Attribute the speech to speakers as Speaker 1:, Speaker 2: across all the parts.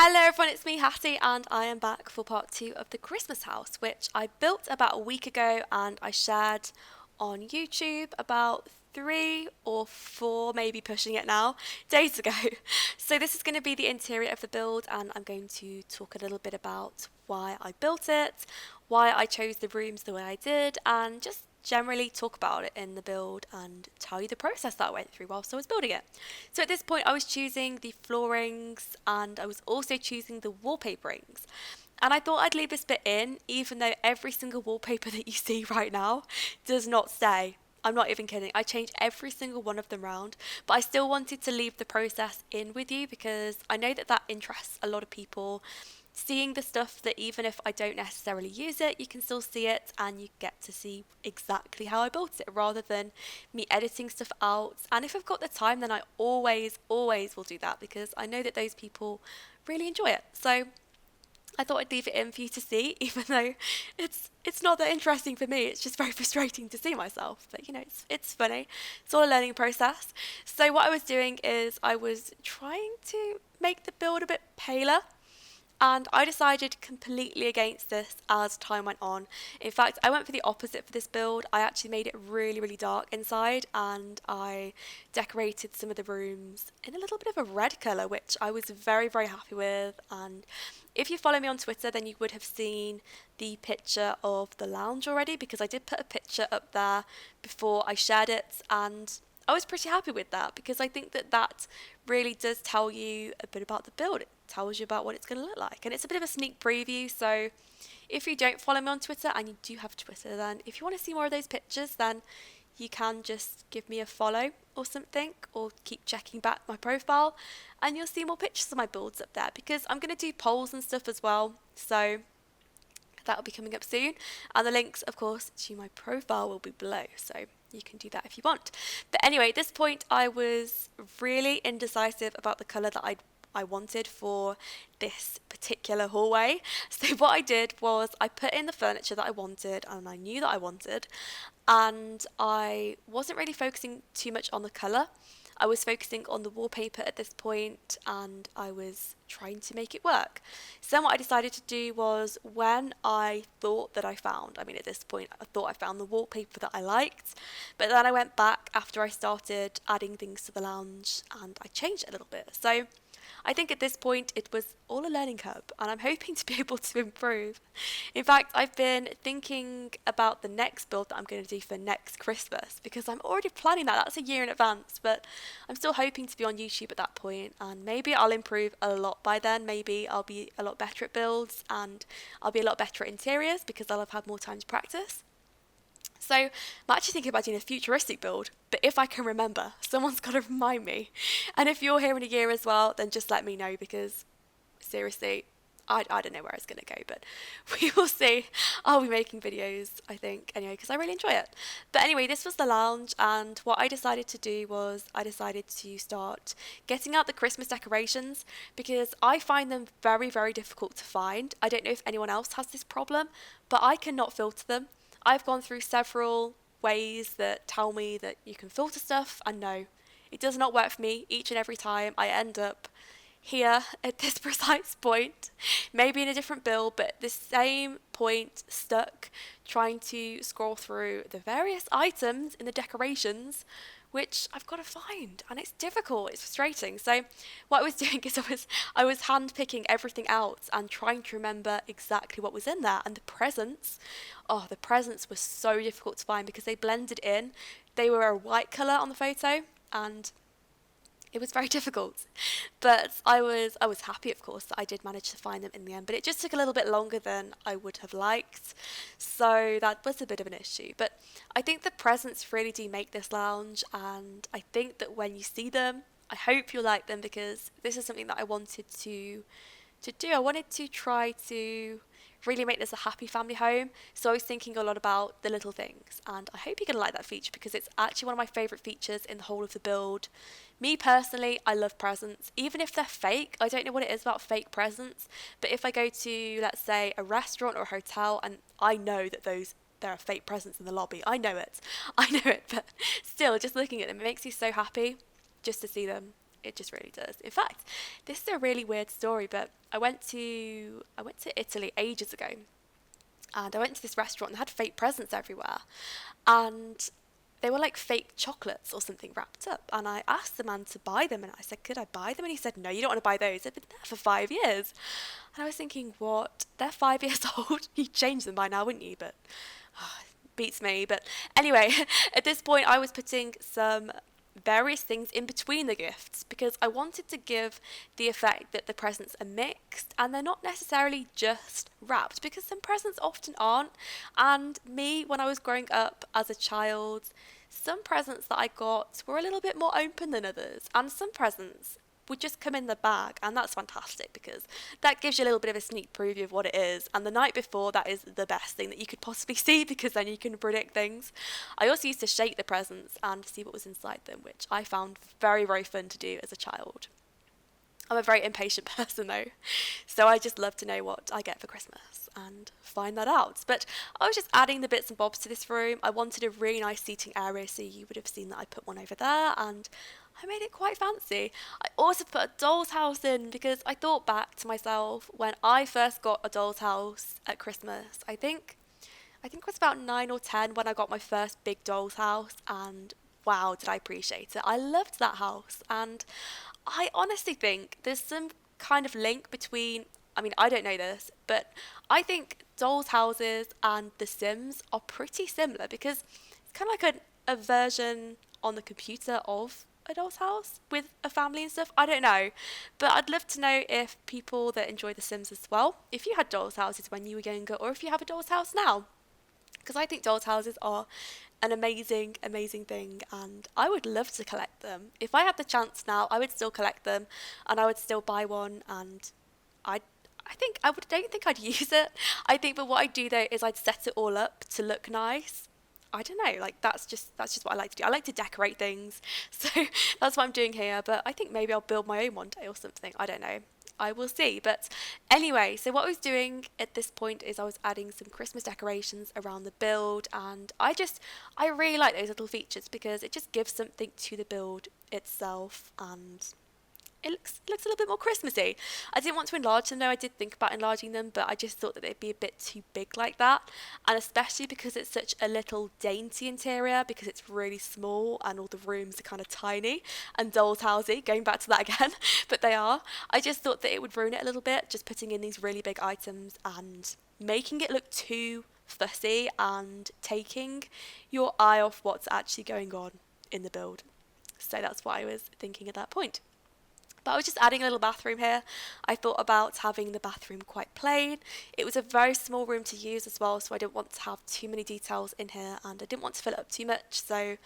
Speaker 1: Hello everyone, it's me Hattie and I am back for part 2 of the Christmas house, which I built about a week ago and I shared on YouTube about 3 or 4, maybe pushing it now, days ago. So this is going to be the interior of the build and I'm going to talk a little bit about why I built it, why I chose the rooms the way I did, and just generally talk about it in the build and tell you the process that I went through whilst I was building it. So at this point I was choosing the floorings and I was also choosing the wallpaperings. And I thought I'd leave this bit in, even though every single wallpaper that you see right now does not stay. I'm not even kidding. I changed every single one of them round, but I still wanted to leave the process in with you because I know that interests a lot of people. Seeing the stuff that even if I don't necessarily use it, you can still see it and you get to see exactly how I built it rather than me editing stuff out. And if I've got the time, then I always will do that because I know that those people really enjoy it. So I thought I'd leave it in for you to see, even though it's not that interesting for me. It's just very frustrating to see myself. But it's funny. It's all a learning process. So what I was doing is I was trying to make the build a bit paler. And I decided completely against this as time went on. In fact, I went for the opposite for this build. I actually made it really dark inside and I decorated some of the rooms in a little bit of a red colour, which I was very happy with. And if you follow me on Twitter, then you would have seen the picture of the lounge already because I did put a picture up there before I shared it, and I was pretty happy with that because I think that really does tell you a bit about the build. It tells you about what it's going to look like, and it's a bit of a sneak preview. So if you don't follow me on Twitter, and you do have Twitter, then if you want to see more of those pictures, then you can just give me a follow or something, or keep checking back my profile and you'll see more pictures of my builds up there because I'm going to do polls and stuff as well. So that'll be coming up soon, and the links of course to my profile will be below, so you can do that if you want. But anyway, at this point I was really indecisive about the colour that I wanted for this particular hallway. So what I did was I put in the furniture that I wanted and I knew that I wanted, and I wasn't really focusing too much on the colour. I was focusing on the wallpaper at this point and I was trying to make it work. So then what I decided to do was, when I thought that at this point I thought I found the wallpaper that I liked, but then I went back after I started adding things to the lounge and I changed it a little bit. So I think at this point it was all a learning curve and I'm hoping to be able to improve. In fact, I've been thinking about the next build that I'm going to do for next Christmas because I'm already planning that. That's a year in advance, but I'm still hoping to be on YouTube at that point, and maybe I'll improve a lot by then. Maybe I'll be a lot better at builds and I'll be a lot better at interiors because I'll have had more time to practice. So I'm actually thinking about doing a futuristic build, but if I can remember, someone's got to remind me. And if you're here in a year as well, then just let me know because seriously, I don't know where it's going to go, but we will see. I'll be making videos, I think, anyway, because I really enjoy it. But anyway, this was the lounge, and what I decided to do was I decided to start getting out the Christmas decorations because I find them very difficult to find. I don't know if anyone else has this problem, but I cannot filter them. I've gone through several ways that tell me that you can filter stuff, and no, it does not work for me. Each and every time I end up here at this precise point, maybe in a different build, but the same point, stuck trying to scroll through the various items in the decorations which I've got to find, and it's difficult, it's frustrating. So what I was doing is I was hand picking everything out and trying to remember exactly what was in there. And the presents were so difficult to find because they blended in. They were a white colour on the photo and it was very difficult, but I was happy, of course, that I did manage to find them in the end, but it just took a little bit longer than I would have liked, so that was a bit of an issue. But I think the presents really do make this lounge, and I think that when you see them, I hope you'll like them because this is something that I wanted to do. I wanted to try to really make this a happy family home, so I was thinking a lot about the little things, and I hope you're going to like that feature because it's actually one of my favourite features in the whole of the build. Me personally, I love presents, even if they're fake. I don't know what it is about fake presents, but if I go to, let's say, a restaurant or a hotel and I know that there are fake presents in the lobby, I know it, but still, just looking at them, it makes you so happy just to see them. It just really does. In fact, this is a really weird story, but I went to Italy ages ago, and I went to this restaurant and they had fake presents everywhere, and they were like fake chocolates or something wrapped up. And I asked the man to buy them, and I said, "Could I buy them?" And he said, "No, you don't want to buy those. They've been there for 5 years." And I was thinking, what? They're 5 years old. You'd change them by now, wouldn't you? But beats me. But anyway, at this point, I was putting some various things in between the gifts because I wanted to give the effect that the presents are mixed and they're not necessarily just wrapped, because some presents often aren't. And me, when I was growing up as a child, some presents that I got were a little bit more open than others, and some presents would just come in the bag, and that's fantastic because that gives you a little bit of a sneak preview of what it is. And the night before, that is the best thing that you could possibly see because then you can predict things. I also used to shake the presents and see what was inside them, which I found very, very fun to do as a child. I'm a very impatient person though, so I just love to know what I get for Christmas and find that out. But I was just adding the bits and bobs to this room. I wanted a really nice seating area, so you would have seen that I put one over there, and I made it quite fancy. I also put a doll's house in because I thought back to myself when I first got a doll's house at Christmas. I think it was about 9 or 10 when I got my first big doll's house, and wow, did I appreciate it. I loved that house, and I honestly think there's some kind of link between, I mean, I don't know this, but I think dolls' houses and The Sims are pretty similar because it's kind of like a version on the computer of a doll's house with a family and stuff. I don't know, but I'd love to know if people that enjoy The Sims as well, if you had doll's houses when you were younger, or if you have a doll's house now, because I think dolls' houses are an amazing, amazing thing, and I would love to collect them. If I had the chance now, I would still collect them, and I would still buy one, and I, I think I would. Don't think I'd use it. I think, but what I'd do though is I'd set it all up to look nice. I don't know, like that's just what I like to do. I like to decorate things, so that's what I'm doing here. But I think maybe I'll build my own one day or something. I don't know. I will see. But anyway, so what I was doing at this point is I was adding some Christmas decorations around the build, and I really like those little features because it just gives something to the build itself, and it looks a little bit more Christmassy. I didn't want to enlarge them though. I did think about enlarging them, but I just thought that they'd be a bit too big like that. And especially because it's such a little dainty interior, because it's really small and all the rooms are kind of tiny and doll's housey, going back to that again, but they are. I just thought that it would ruin it a little bit, just putting in these really big items and making it look too fussy and taking your eye off what's actually going on in the build. So that's what I was thinking at that point. But I was just adding a little bathroom here. I thought about having the bathroom quite plain. It was a very small room to use as well, so I didn't want to have too many details in here, and I didn't want to fill it up too much. So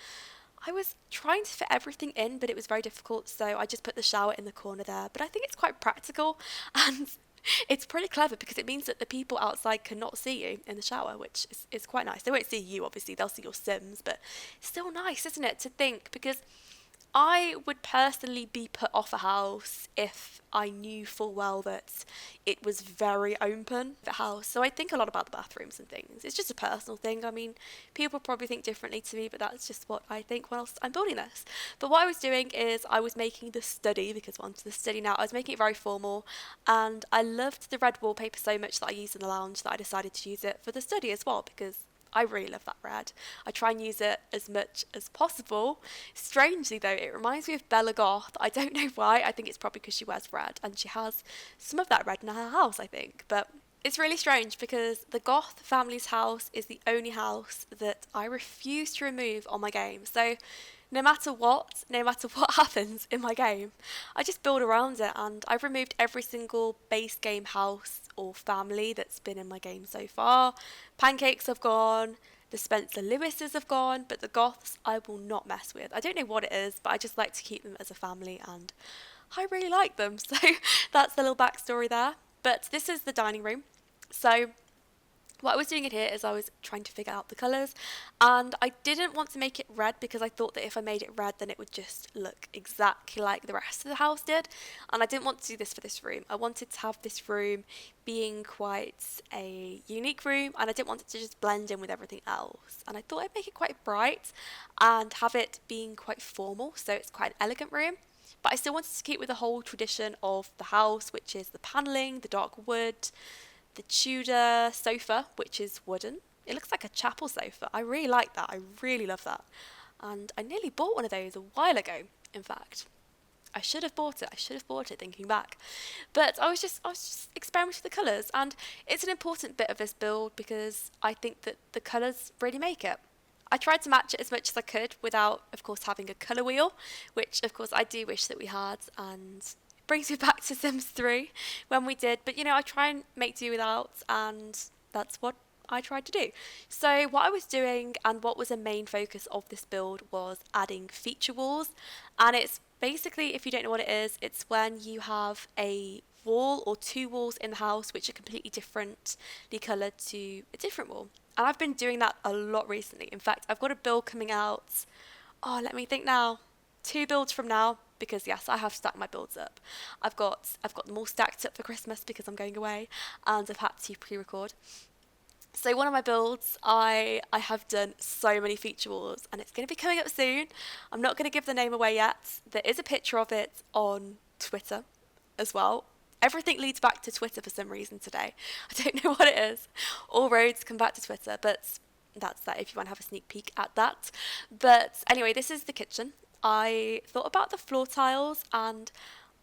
Speaker 1: I was trying to fit everything in, but it was very difficult. So I just put the shower in the corner there. But I think it's quite practical, and it's pretty clever because it means that the people outside cannot see you in the shower, which is quite nice. They won't see you, obviously, they'll see your Sims, but it's still nice, isn't it, to think, because I would personally be put off a house if I knew full well that it was very open, the house. So I think a lot about the bathrooms and things. It's just a personal thing. I mean, people probably think differently to me, but that's just what I think when I'm building this. But what I was doing is I was making the study, because we're onto the study now, I was making it very formal, and I loved the red wallpaper so much that I used in the lounge that I decided to use it for the study as well, because I really love that red. I try and use it as much as possible. Strangely though, it reminds me of Bella Goth. I don't know why. I think it's probably because she wears red and she has some of that red in her house, I think. But it's really strange because the Goth family's house is the only house that I refuse to remove on my game. So no matter what happens in my game, I just build around it, and I've removed every single base game house or family that's been in my game so far. Pancakes have gone, the Spencer Lewises have gone, but the Goths I will not mess with. I don't know what it is, but I just like to keep them as a family, and I really like them. So that's the little backstory there. But this is the dining room. So what I was doing in here is I was trying to figure out the colours, and I didn't want to make it red because I thought that if I made it red then it would just look exactly like the rest of the house did, and I didn't want to do this for this room. I wanted to have this room being quite a unique room, and I didn't want it to just blend in with everything else, and I thought I'd make it quite bright and have it being quite formal, so it's quite an elegant room. But I still wanted to keep with the whole tradition of the house, which is the panelling, the dark wood, the Tudor sofa, which is wooden. It looks like a chapel sofa. I really like that. I really love that. And I nearly bought one of those a while ago, in fact. I should have bought it. I should have bought it thinking back. But I was just experimenting with the colours, and it's an important bit of this build because I think that the colours really make it. I tried to match it as much as I could without, of course, having a colour wheel, which, of course, I do wish that we had, and it brings me back to Sims 3 when we did. But, I try and make do without, and that's what I tried to do. So what I was doing and what was a main focus of this build was adding feature walls. And it's basically, if you don't know what it is, it's when you have a wall or two walls in the house which are completely differently coloured to a different wall. And I've been doing that a lot recently. In fact, I've got a build coming out, let me think now, 2 builds from now, because yes, I have stacked my builds up. I've got them all stacked up for Christmas because I'm going away, and I've had to pre-record. So one of my builds, I have done so many feature walls, and it's going to be coming up soon. I'm not going to give the name away yet. There is a picture of it on Twitter as well. Everything leads back to Twitter for some reason today. I don't know what it is. All roads come back to Twitter, but that's that if you want to have a sneak peek at that. But anyway, this is the kitchen. I thought about the floor tiles, and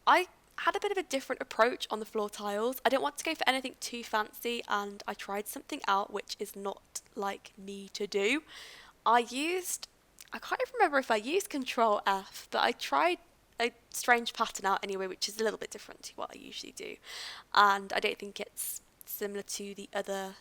Speaker 1: I had a bit of a different approach on the floor tiles. I didn't want to go for anything too fancy, and I tried something out which is not like me to do. I can't even remember if I used Control F, but I tried a strange pattern out anyway, which is a little bit different to what I usually do. And I don't think it's similar to the other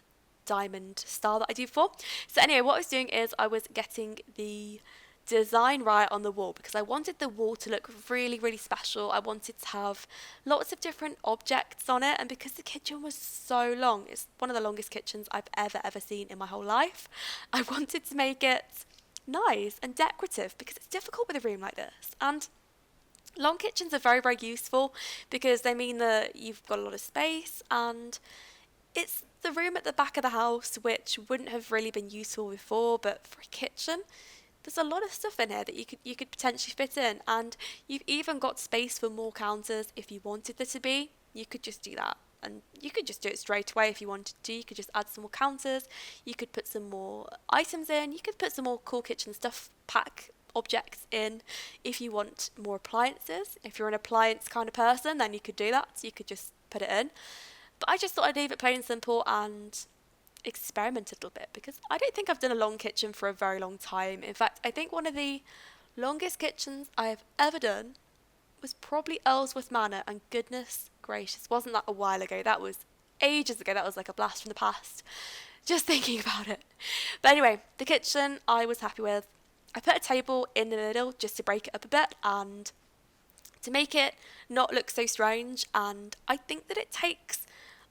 Speaker 1: diamond style that I do before. So anyway, what I was doing is I was getting the design right on the wall because I wanted the wall to look really, really special. I wanted to have lots of different objects on it, and because the kitchen was so long, it's one of the longest kitchens I've ever seen in my whole life, I wanted to make it nice and decorative because it's difficult with a room like this. And long kitchens are very, very useful because they mean that you've got a lot of space, and it's the room at the back of the house which wouldn't have really been useful before, but for a kitchen there's a lot of stuff in here that you could potentially fit in, and you've even got space for more counters if you wanted there to be. You could just do that, and you could just do it straight away if you wanted to. You could just add some more counters, you could put some more items in, you could put some more cool kitchen stuff pack objects in if you want more appliances. If you're an appliance kind of person, then you could do that, so you could just put it in. But I just thought I'd leave it plain and simple and experiment a little bit because I don't think I've done a long kitchen for a very long time. In fact, I think one of the longest kitchens I have ever done was probably Earlsworth Manor, and goodness gracious, wasn't that a while ago? That was ages ago. That was like a blast from the past, just thinking about it. But anyway, the kitchen I was happy with. I put a table in the middle just to break it up a bit and to make it not look so strange, and I think that it takes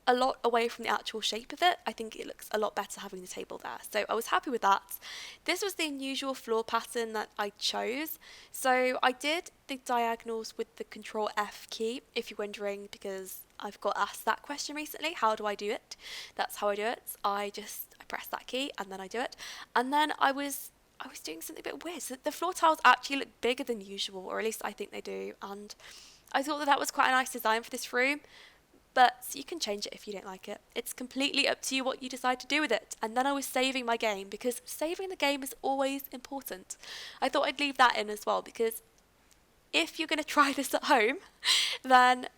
Speaker 1: a lot away from the actual shape of it. I think it looks a lot better having the table there. So I was happy with that. This was the unusual floor pattern that I chose. So I did the diagonals with the Control F key, if you're wondering, because I've got asked that question recently. How do I do it? That's how I do it. I press that key and then I do it. And then I was doing something a bit weird. So the floor tiles actually look bigger than usual, or at least I think they do. And I thought that was quite a nice design for this room. But you can change it if you don't like it. It's completely up to you what you decide to do with it. And then I was saving my game because saving the game is always important. I thought I'd leave that in as well because if you're going to try this at home, then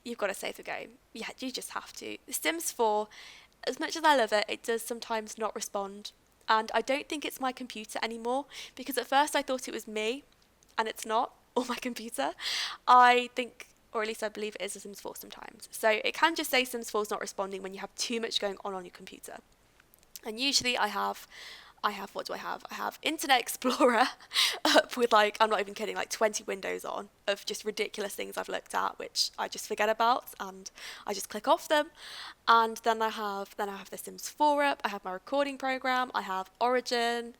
Speaker 1: you've got to save the game. Yeah, you just have to. The Sims 4, as much as I love it, it does sometimes not respond. And I don't think it's my computer anymore because at first I thought it was me and it's not, or my computer. I think, or at least I believe it is, a Sims 4 sometimes. So it can just say Sims 4 is not responding when you have too much going on your computer. And usually I have, what do I have? I have Internet Explorer up with like, I'm not even kidding, like 20 windows on of just ridiculous things I've looked at, which I just forget about and I just click off them. And then I have the Sims 4 up, I have my recording program, I have Origin.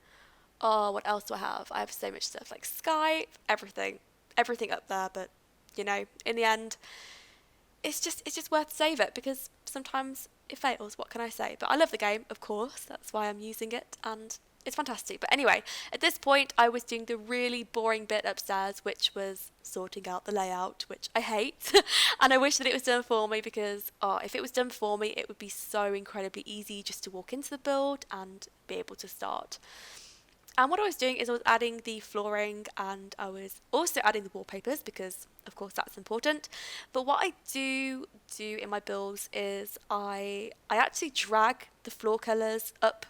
Speaker 1: Oh, what else do I have? I have so much stuff like Skype, everything up there, but in the end, it's just worth to save it because sometimes it fails. What can I say? But I love the game, of course. That's why I'm using it, and It's fantastic. But anyway, at this point, I was doing the really boring bit upstairs, which was sorting out the layout, which I hate. And I wish that it was done for me because, oh, if it was done for me, it would be so incredibly easy just to walk into the build and be able to start. And what I was doing is I was adding the flooring and I was also adding the wallpapers because, of course, that's important. But what I do in my builds is I actually drag the floor colours up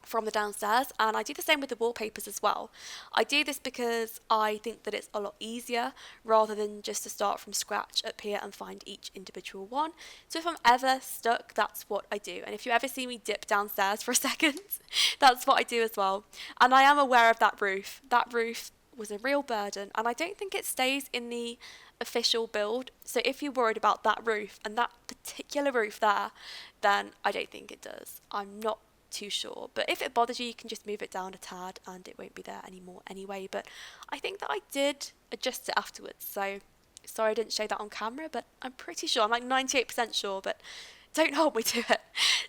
Speaker 1: from the downstairs, and I do the same with the wallpapers as well. I do this because I think that it's a lot easier rather than just to start from scratch up here and find each individual one. So if I'm ever stuck, that's what I do. And if you ever see me dip downstairs for a second, that's what I do as well. And I am aware of that roof. That roof was a real burden, and I don't think it stays in the official build. So if you're worried about that roof and that particular roof there, then I don't think it does. I'm not too sure, but if it bothers you, you can just move it down a tad and it won't be there anymore anyway. But I think that I did adjust it afterwards, so sorry I didn't show that on camera, but I'm pretty sure, I'm like 98% sure, but don't hold me to it.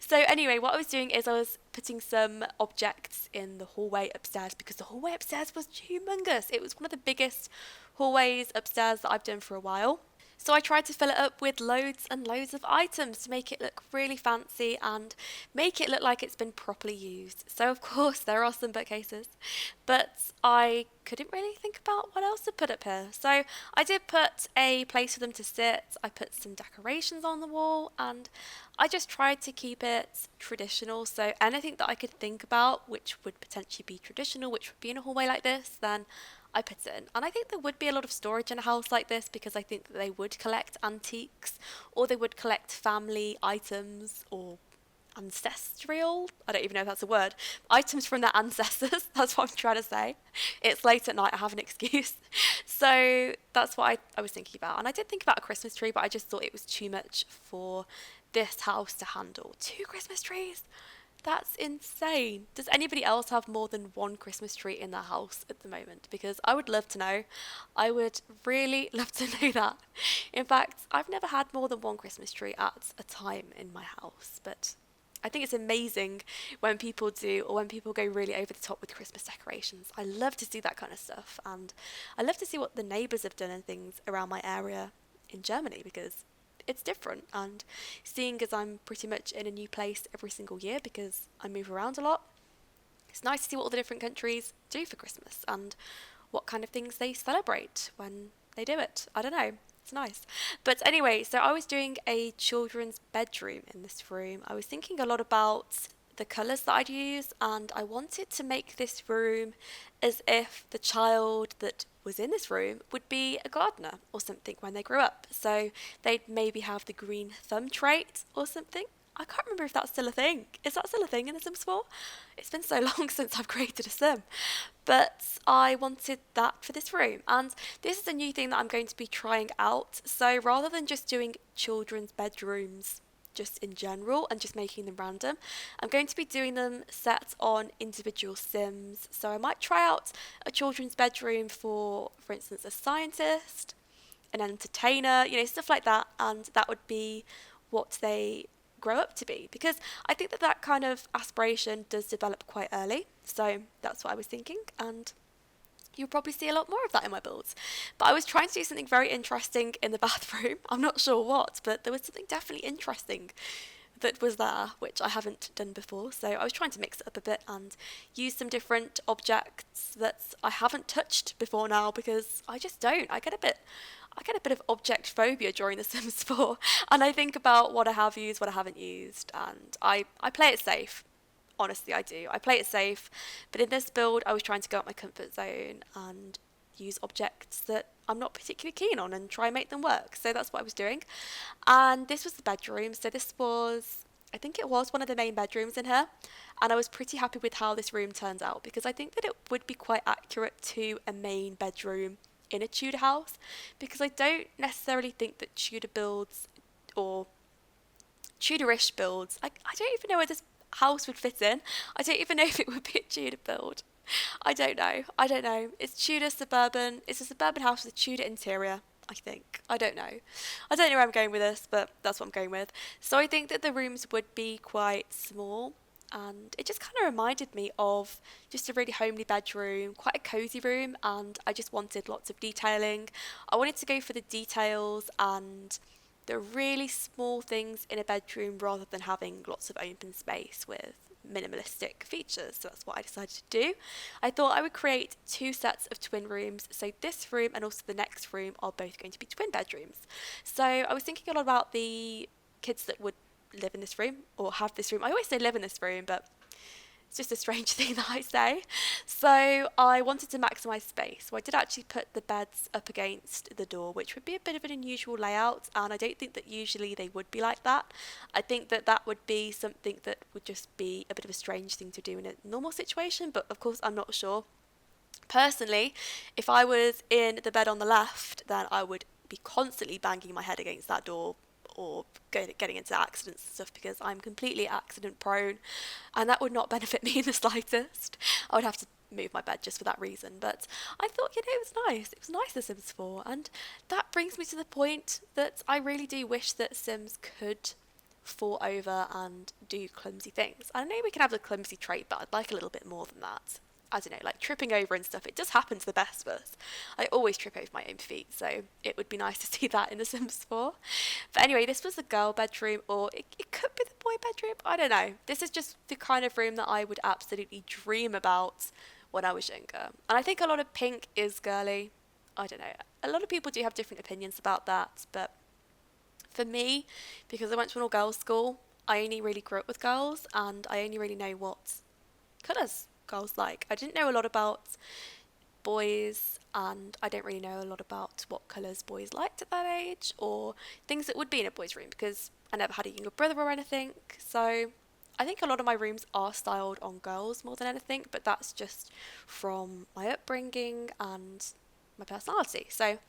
Speaker 1: So anyway, what I was doing is I was putting some objects in the hallway upstairs because the hallway upstairs was humongous. It was one of the biggest hallways upstairs that I've done for a while. So I tried to fill it up with loads and loads of items to make it look really fancy and make it look like it's been properly used. So of course there are some bookcases, but I couldn't really think about what else to put up here. So I did put a place for them to sit, I put some decorations on the wall, and I just tried to keep it traditional. So anything that I could think about which would potentially be traditional, which would be in a hallway like this, then I put it in. And I think there would be a lot of storage in a house like this because I think that they would collect antiques or they would collect family items or ancestral, I don't even know if that's a word, items from their ancestors. That's what I'm trying to say. It's late at night, I have an excuse. So that's what I was thinking about. And I did think about a Christmas tree, but I just thought it was too much for this house to handle. 2 Christmas trees? That's insane. Does anybody else have more than one Christmas tree in their house at the moment? Because I would love to know. I would really love to know that. In fact, I've never had more than one Christmas tree at a time in my house, but I think it's amazing when people do, or when people go really over the top with Christmas decorations. I love to see that kind of stuff, and I love to see what the neighbours have done and things around my area in Germany because it's different. And seeing as I'm pretty much in a new place every single year because I move around a lot, it's nice to see what all the different countries do for Christmas and what kind of things they celebrate when they do it. I don't know. It's nice. But anyway, so I was doing a children's bedroom in this room. I was thinking a lot about the colours that I'd use, and I wanted to make this room as if the child that was in this room would be a gardener or something when they grew up. So they'd maybe have the green thumb trait or something. I can't remember if that's still a thing. Is that still a thing in The Sims 4? It's been so long since I've created a sim. But I wanted that for this room. And this is a new thing that I'm going to be trying out. So rather than just doing children's bedrooms just in general and just making them random, I'm going to be doing them set on individual sims. So I might try out a children's bedroom for instance, a scientist, an entertainer, stuff like that. And that would be what they grow up to be, because I think that that kind of aspiration does develop quite early. So that's what I was thinking, and you'll probably see a lot more of that in my builds. But I was trying to do something very interesting in the bathroom. I'm not sure what, but there was something definitely interesting that was there, which I haven't done before. So I was trying to mix it up a bit and use some different objects that I haven't touched before now, because I just don't. I get a bit of object phobia during The Sims 4, and I think about what I have used, what I haven't used, and I play it safe. Honestly, I do. I play it safe, but in this build, I was trying to go out my comfort zone and use objects that I'm not particularly keen on and try and make them work. So that's what I was doing. And this was the bedroom. So this was, I think it was one of the main bedrooms in here. And I was pretty happy with how this room turned out because I think that it would be quite accurate to a main bedroom in a Tudor house, because I don't necessarily think that Tudor builds or Tudorish builds, I don't even know where this house would fit in. I don't even know if it would be a Tudor build. I don't know. It's Tudor suburban. It's a suburban house with a Tudor interior, I think. I don't know. I don't know where I'm going with this, but that's what I'm going with. So I think that the rooms would be quite small. and it just kind of reminded me of just a really homely bedroom, quite a cozy room, and I just wanted lots of detailing. I wanted to go for the details and the really small things in a bedroom rather than having lots of open space with minimalistic features. So that's what I decided to do. I thought I would create two sets of twin rooms. So this room and also the next room are both going to be twin bedrooms. So I was thinking a lot about the kids that would live in this room or have this room. I always say live in this room, but it's just a strange thing that I say. So I wanted to maximise space. So I did actually put the beds up against the door, which would be a bit of an unusual layout. And I don't think that usually they would be like that. I think that that would be something that would just be a bit of a strange thing to do in a normal situation. But of course, I'm not sure. Personally, if I was in the bed on the left, then I would be constantly banging my head against that door or getting into accidents and stuff because I'm completely accident prone and that would not benefit me in the slightest. I would have to move my bed just for that reason. But I thought, it was nice. It was nice, The Sims 4. And that brings me to the point that I really do wish that Sims could fall over and do clumsy things. I know we can have the clumsy trait, but I'd like a little bit more than that. I don't know, like tripping over and stuff. It does happen to the best of us. I always trip over my own feet, so it would be nice to see that in The Sims 4. But anyway, this was the girl bedroom, or it could be the boy bedroom. I don't know. This is just the kind of room that I would absolutely dream about when I was younger. And I think a lot of pink is girly. I don't know. A lot of people do have different opinions about that, but for me, because I went to an all-girls school, I only really grew up with girls, and I only really know what colours girls like. I didn't know a lot about boys, and I don't really know a lot about what colours boys liked at that age, or things that would be in a boy's room, because I never had a younger brother or anything. So I think a lot of my rooms are styled on girls more than anything, but that's just from my upbringing and my personality. So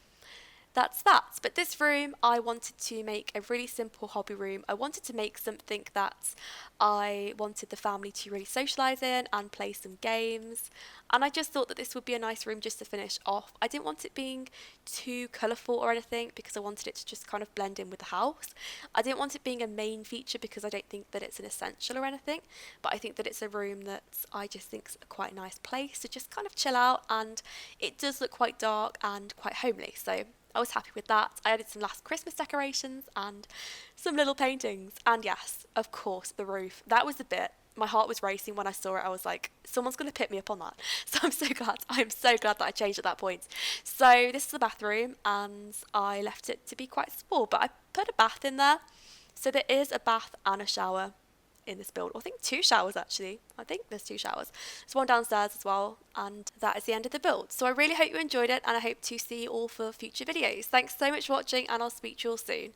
Speaker 1: that's that. But this room, I wanted to make a really simple hobby room. I wanted to make something that I wanted the family to really socialise in and play some games. And I just thought that this would be a nice room just to finish off. I didn't want it being too colourful or anything because I wanted it to just kind of blend in with the house. I didn't want it being a main feature because I don't think that it's an essential or anything. But I think that it's a room that I just think's quite a nice place to just kind of chill out, and it does look quite dark and quite homely. So I was happy with that. I added some last Christmas decorations and some little paintings. And yes, of course, the roof. That was the bit. My heart was racing when I saw it. I was like, someone's going to pick me up on that. So I'm so glad. I'm so glad that I changed at that point. So this is the bathroom, and I left it to be quite small, but I put a bath in there. So there is a bath and a shower in this build. Or I think two showers actually. I think there's two showers. There's one downstairs as well, and that is the end of the build. So I really hope you enjoyed it, and I hope to see you all for future videos. Thanks so much for watching, and I'll speak to you all soon.